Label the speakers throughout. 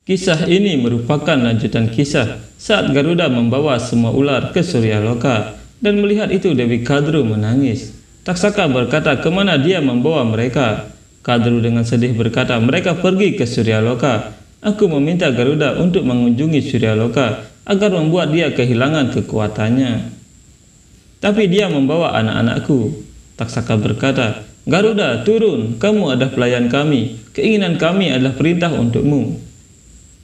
Speaker 1: Kisah ini merupakan lanjutan kisah saat Garuda membawa semua ular ke Suryaloka, dan melihat itu Dewi Kadru menangis. Taksaka berkata, kemana dia membawa mereka? Kadru dengan sedih berkata, mereka pergi ke Suryaloka. Aku meminta Garuda untuk mengunjungi Suryaloka agar membuat dia kehilangan kekuatannya. Tapi dia membawa anak-anakku. Taksaka berkata, Garuda turun, kamu adalah pelayan kami. Keinginan kami adalah perintah untukmu.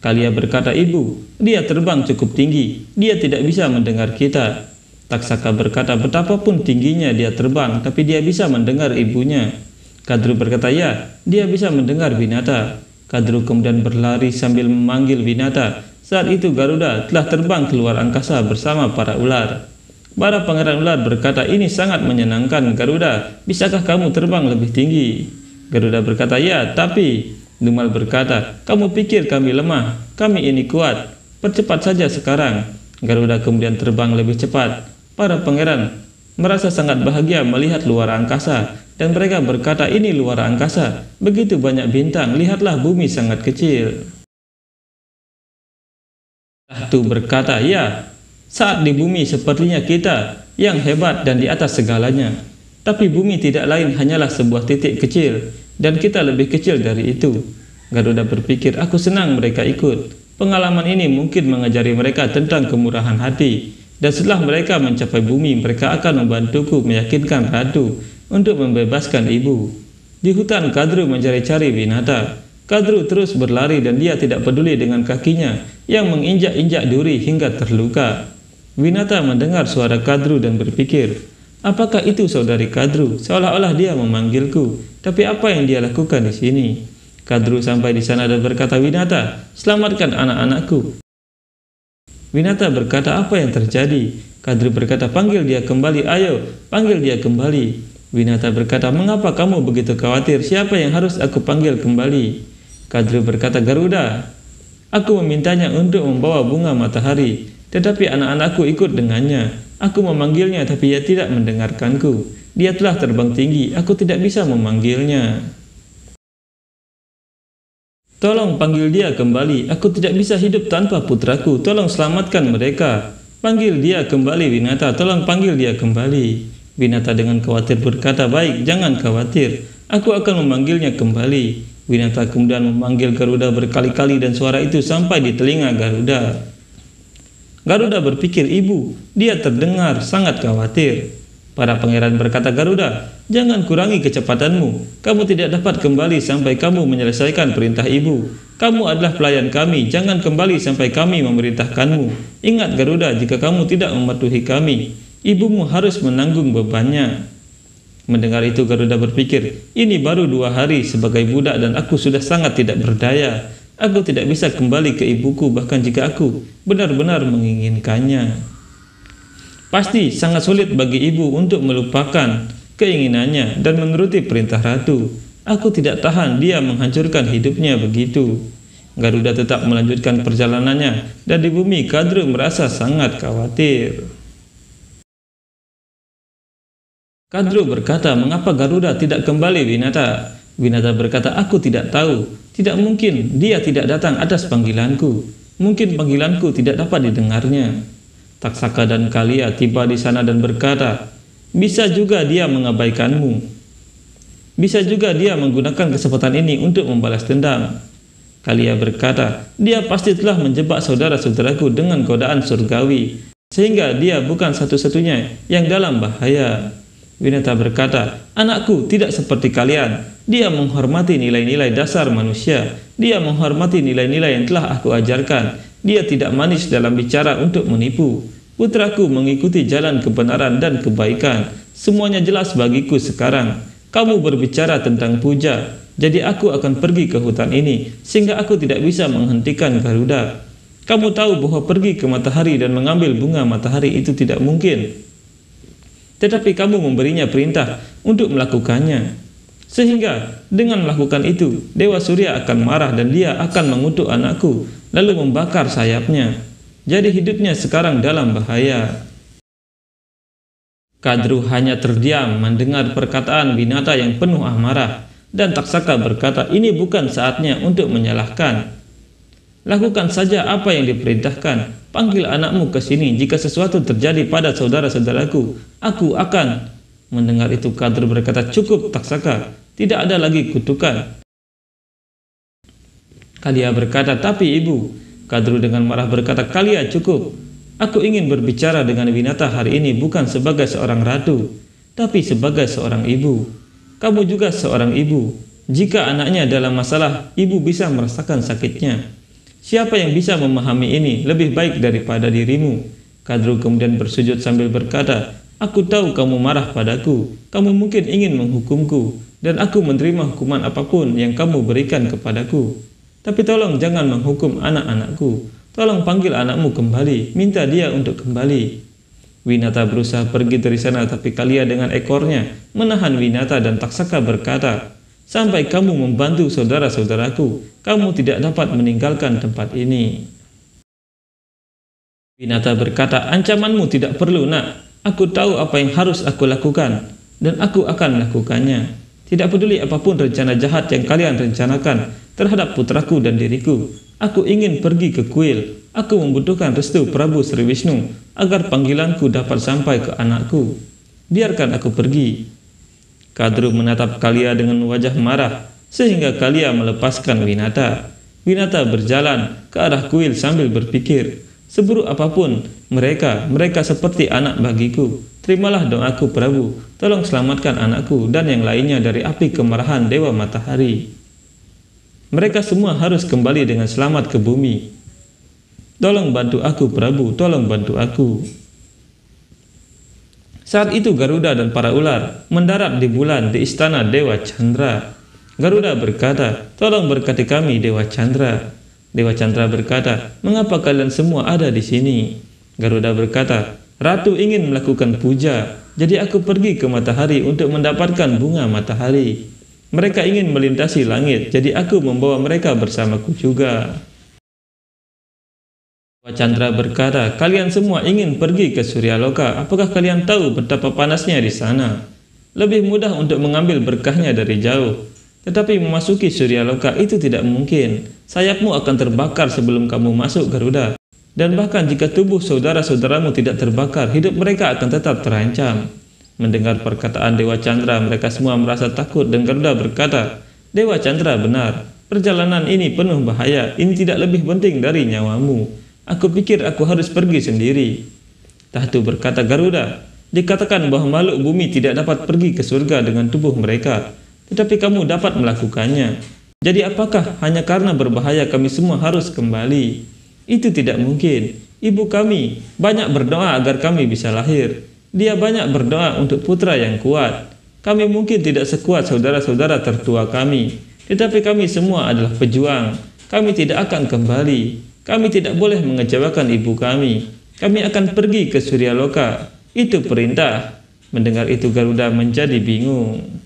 Speaker 1: Kalia berkata, ibu, dia terbang cukup tinggi, dia tidak bisa mendengar kita. Taksaka berkata, betapapun tingginya dia terbang, tapi dia bisa mendengar ibunya. Kadru berkata, ya, dia bisa mendengar Winata. Kadru kemudian berlari sambil memanggil Winata. Saat itu Garuda telah terbang keluar angkasa bersama para ular. Para pangeran ular berkata, ini sangat menyenangkan Garuda, bisakah kamu terbang lebih tinggi? Garuda berkata, ya, tapi... Dumal berkata, kamu pikir kami lemah, kami ini kuat, percepat saja sekarang. Garuda kemudian terbang lebih cepat. Para pangeran merasa sangat bahagia melihat luar angkasa, dan mereka berkata, ini luar angkasa, begitu banyak bintang, lihatlah bumi sangat kecil. Ratu berkata, ya, saat di bumi sepertinya kita yang hebat dan di atas segalanya. Tapi bumi tidak lain hanyalah sebuah titik kecil, dan kita lebih kecil dari itu. Garuda berpikir, aku senang mereka ikut. Pengalaman ini mungkin mengajari mereka tentang kemurahan hati. Dan setelah mereka mencapai bumi, mereka akan membantuku meyakinkan ratu untuk membebaskan ibu. Di hutan, Kadru mencari-cari Winata. Kadru terus berlari dan dia tidak peduli dengan kakinya yang menginjak-injak duri hingga terluka. Winata mendengar suara Kadru dan berpikir, apakah itu saudari Kadru? Seolah-olah dia memanggilku. Tapi apa yang dia lakukan di sini? Kadru sampai di sana dan berkata, Winata, selamatkan anak-anakku. Winata berkata, apa yang terjadi? Kadru berkata, panggil dia kembali, ayo, panggil dia kembali. Winata berkata, mengapa kamu begitu khawatir? Siapa yang harus aku panggil kembali? Kadru berkata, Garuda. Aku memintanya untuk membawa bunga matahari, tetapi anak-anakku ikut dengannya. Aku memanggilnya, tapi ia tidak mendengarkanku. Dia telah terbang tinggi, aku tidak bisa memanggilnya. Tolong panggil dia kembali, aku tidak bisa hidup tanpa putraku, tolong selamatkan mereka. Panggil dia kembali, Winata, tolong panggil dia kembali. Winata dengan khawatir berkata, baik, jangan khawatir, aku akan memanggilnya kembali. Winata kemudian memanggil Garuda berkali-kali dan suara itu sampai di telinga Garuda. Garuda berpikir, ibu, dia terdengar sangat khawatir. Para pangeran berkata, Garuda, jangan kurangi kecepatanmu. Kamu tidak dapat kembali sampai kamu menyelesaikan perintah ibu. Kamu adalah pelayan kami, jangan kembali sampai kami memerintahkanmu. Ingat Garuda, jika kamu tidak mematuhi kami, ibumu harus menanggung bebannya. Mendengar itu Garuda berpikir, ini baru 2 hari sebagai budak dan aku sudah sangat tidak berdaya. Aku tidak bisa kembali ke ibuku bahkan jika aku benar-benar menginginkannya. Pasti sangat sulit bagi ibu untuk melupakan keinginannya dan menuruti perintah ratu. Aku tidak tahan dia menghancurkan hidupnya begitu. Garuda tetap melanjutkan perjalanannya dan di bumi Kadru merasa sangat khawatir. Kadru berkata, mengapa Garuda tidak kembali Winata? Winata berkata, aku tidak tahu. Tidak mungkin dia tidak datang atas panggilanku. Mungkin panggilanku tidak dapat didengarnya. Taksaka dan Kalia tiba di sana dan berkata, bisa juga dia mengabaikanmu. Bisa juga dia menggunakan kesempatan ini untuk membalas dendam. Kalia berkata, dia pasti telah menjebak saudara-saudaraku dengan godaan surgawi, sehingga dia bukan satu-satunya yang dalam bahaya. Winata berkata, anakku tidak seperti kalian. Dia menghormati nilai-nilai dasar manusia. Dia menghormati nilai-nilai yang telah aku ajarkan. Dia tidak manis dalam bicara untuk menipu. Putraku mengikuti jalan kebenaran dan kebaikan. Semuanya jelas bagiku sekarang. Kamu berbicara tentang puja, jadi aku akan pergi ke hutan ini, sehingga aku tidak bisa menghentikan Garuda. Kamu tahu bahwa pergi ke matahari dan mengambil bunga matahari itu tidak mungkin. Tetapi kamu memberinya perintah untuk melakukannya. Sehingga dengan melakukan itu, Dewa Surya akan marah dan dia akan mengutuk anakku, lalu membakar sayapnya. Jadi hidupnya sekarang dalam bahaya. Kadru hanya terdiam mendengar perkataan Winata yang penuh amarah, dan Taksaka berkata, ini bukan saatnya untuk menyalahkan. Lakukan saja apa yang diperintahkan. Panggil anakmu ke sini. Jika sesuatu terjadi pada saudara-saudaraku, aku akan. Mendengar itu Kadru berkata, cukup Taksaka, tidak ada lagi kutukan. Kalia berkata, tapi ibu. Kadru dengan marah berkata, Kalia cukup. Aku ingin berbicara dengan Winata hari ini bukan sebagai seorang ratu, tapi sebagai seorang ibu. Kamu juga seorang ibu. Jika anaknya dalam masalah, ibu bisa merasakan sakitnya. Siapa yang bisa memahami ini lebih baik daripada dirimu? Kadru kemudian bersujud sambil berkata, aku tahu kamu marah padaku. Kamu mungkin ingin menghukumku, dan aku menerima hukuman apapun yang kamu berikan kepadaku. Tapi tolong jangan menghukum anak-anakku. Tolong panggil anakmu kembali, minta dia untuk kembali. Winata berusaha pergi dari sana, tapi Kalia dengan ekornya menahan Winata, dan Taksaka berkata, sampai kamu membantu saudara-saudaraku, kamu tidak dapat meninggalkan tempat ini. Winata berkata, ancamanmu tidak perlu nak, aku tahu apa yang harus aku lakukan, dan aku akan melakukannya. Tidak peduli apapun rencana jahat yang kalian rencanakan terhadap putraku dan diriku. Aku ingin pergi ke kuil. Aku membutuhkan restu Prabu Sriwisnu agar panggilanku dapat sampai ke anakku. Biarkan aku pergi. Kadru menatap Kalia dengan wajah marah, sehingga Kalia melepaskan Winata. Winata berjalan ke arah kuil sambil berpikir, seburuk apapun mereka seperti anak bagiku. Terimalah doaku Prabu, tolong selamatkan anakku dan yang lainnya dari api kemarahan Dewa Matahari. Mereka semua harus kembali dengan selamat ke bumi. Tolong bantu aku Prabu, tolong bantu aku. Saat itu Garuda dan para ular mendarat di bulan di istana Dewa Chandra. Garuda berkata, tolong berkati kami Dewa Chandra. Dewa Chandra berkata, mengapa kalian semua ada di sini? Garuda berkata, Ratu ingin melakukan puja, jadi aku pergi ke matahari untuk mendapatkan bunga matahari. Mereka ingin melintasi langit, jadi aku membawa mereka bersamaku juga. Dewa Chandra berkata, kalian semua ingin pergi ke Suryaloka. Apakah kalian tahu betapa panasnya di sana? Lebih mudah untuk mengambil berkahnya dari jauh. Tetapi memasuki Suryaloka itu tidak mungkin. Sayapmu akan terbakar sebelum kamu masuk Garuda. Dan bahkan jika tubuh saudara-saudaramu tidak terbakar, hidup mereka akan tetap terancam. Mendengar perkataan Dewa Chandra, mereka semua merasa takut, dan Garuda berkata, Dewa Chandra benar, perjalanan ini penuh bahaya, ini tidak lebih penting dari nyawamu. Aku pikir aku harus pergi sendiri. Tahtu berkata, Garuda, dikatakan bahwa makhluk bumi tidak dapat pergi ke surga dengan tubuh mereka, tetapi kamu dapat melakukannya. Jadi apakah hanya karena berbahaya kami semua harus kembali? Itu tidak mungkin. Ibu kami banyak berdoa agar kami bisa lahir. Dia banyak berdoa untuk putra yang kuat. Kami mungkin tidak sekuat saudara-saudara tertua kami, tetapi kami semua adalah pejuang. Kami tidak akan kembali. Kami tidak boleh mengecewakan ibu kami. Kami akan pergi ke Suryaloka. Itu perintah. Mendengar itu Garuda menjadi bingung.